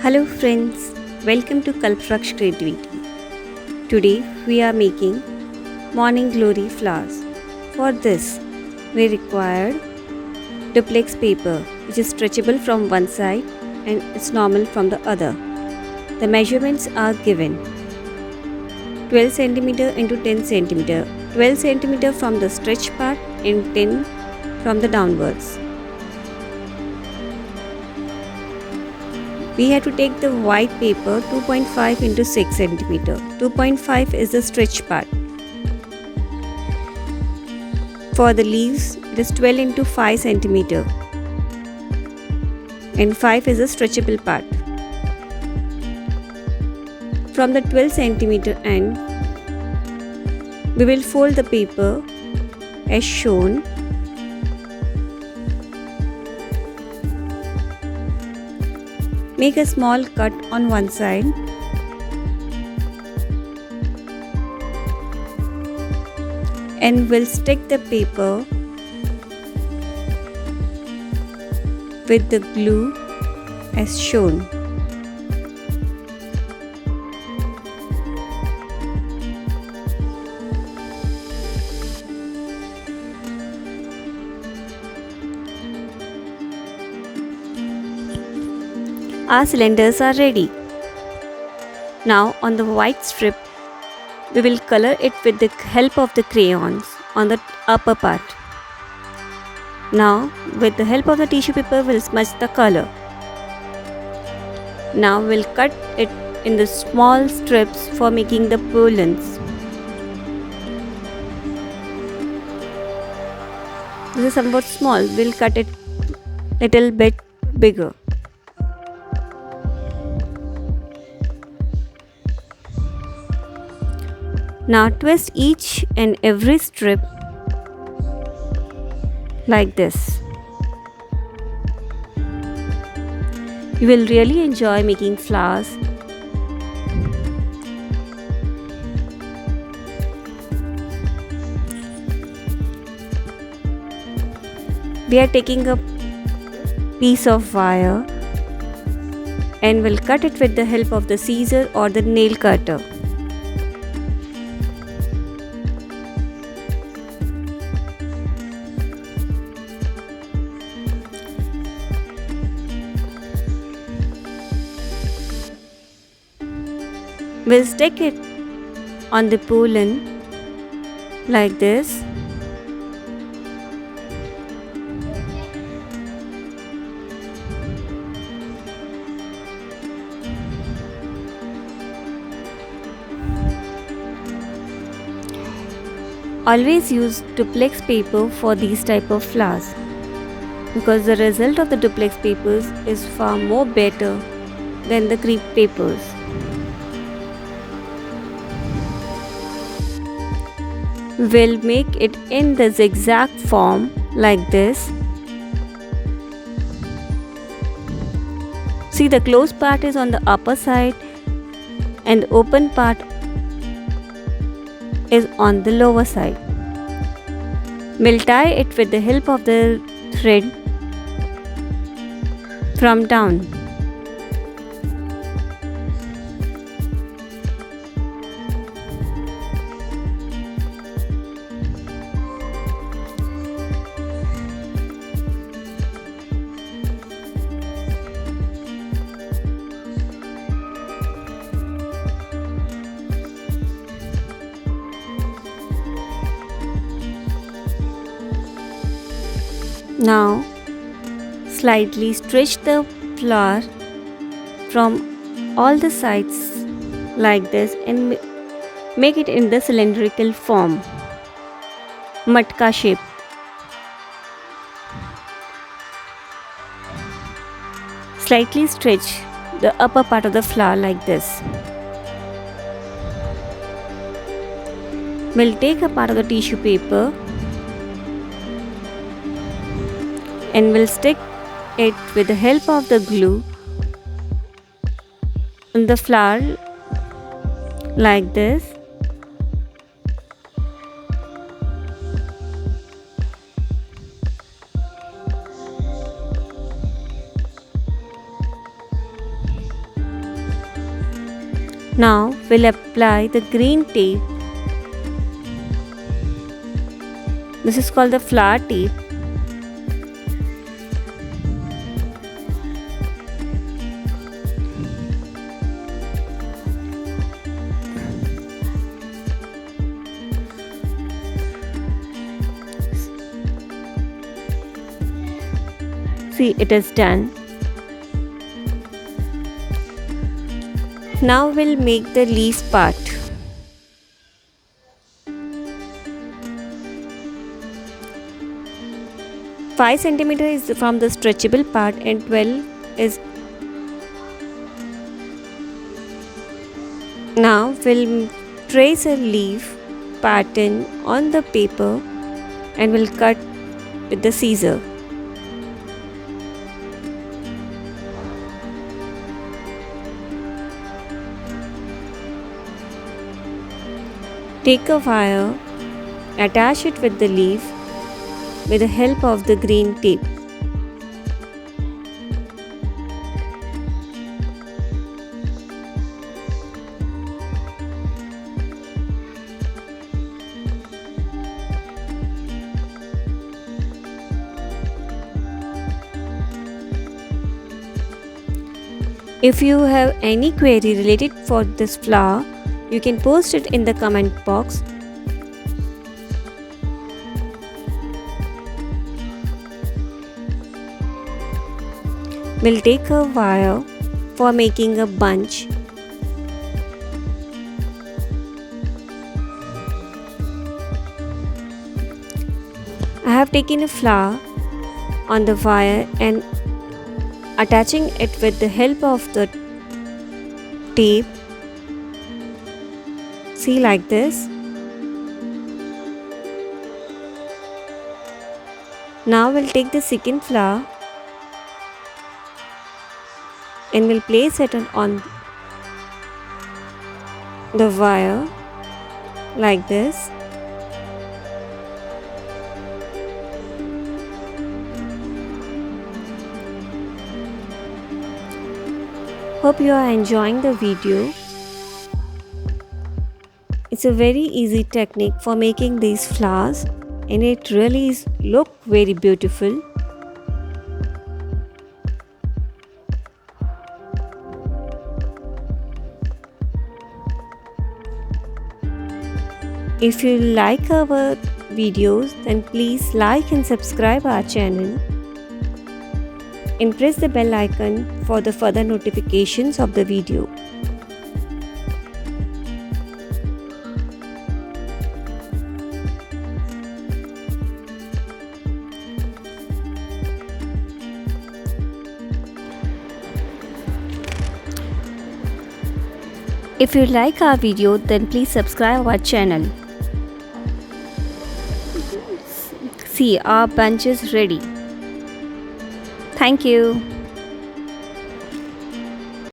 Hello friends, welcome to Kalpvraksh Creativity. Today we are making morning glory flowers. For this, we required duplex paper which is stretchable from one side and it's normal from the other. The measurements are given 12 cm into 10 cm, 12 cm from the stretch part and 10 from the downwards. We have to take the white paper 2.5 into 6 cm. 2.5 is the stretch part. For the leaves, it is 12 into 5 cm. And 5 is the stretchable part. From the 12 cm end, we will fold the paper as shown. Make a small cut on one side and we'll stick the paper with the glue as shown. Our cylinders are ready. Now on the white strip, we will color it with the help of the crayons on the upper part. Now with the help of the tissue paper, we'll smudge the color. Now we'll cut it in the small strips for making the pollens. This is somewhat small, we'll cut it little bit bigger. Now twist each and every strip like this. You will really enjoy making flowers. We are taking a piece of wire and will cut it with the help of the scissor or the nail cutter. We'll stick it on the pollen like this. Always use duplex paper for these type of flowers because the result of the duplex papers is far more better than the crepe papers. We'll make it in the zigzag form like this. See, the closed part is on the upper side and the open part is on the lower side. We'll tie it with the help of the thread from down. Now, slightly stretch the flower from all the sides like this and make it in the cylindrical form, matka shape. Slightly stretch the upper part of the flower like this. We'll take a part of the tissue paper and we'll stick it with the help of the glue on the flower like this. Now we'll apply the green tape. This is called the flower tape. See, it is done. Now we'll make the leaf part. Five centimeters is from the stretchable part and 12 is. Now we'll trace a leaf pattern on the paper and we'll cut with the scissor. Take a wire, attach it with the leaf with the help of the green tape. If you have any query related for this flower, you can post it in the comment box. We'll take a wire for making a bunch. I have taken a flower on the wire and attaching it with the help of the tape. See, like this. Now we'll take the second flower and we'll place it on the wire like this. Hope you are enjoying the video. It's a very easy technique for making these flowers and it really look very beautiful. If you like our videos, then please like and subscribe our channel and press the bell icon for the further notifications of the video. If you like our video, then please subscribe our channel. See, our bunch is ready. Thank you.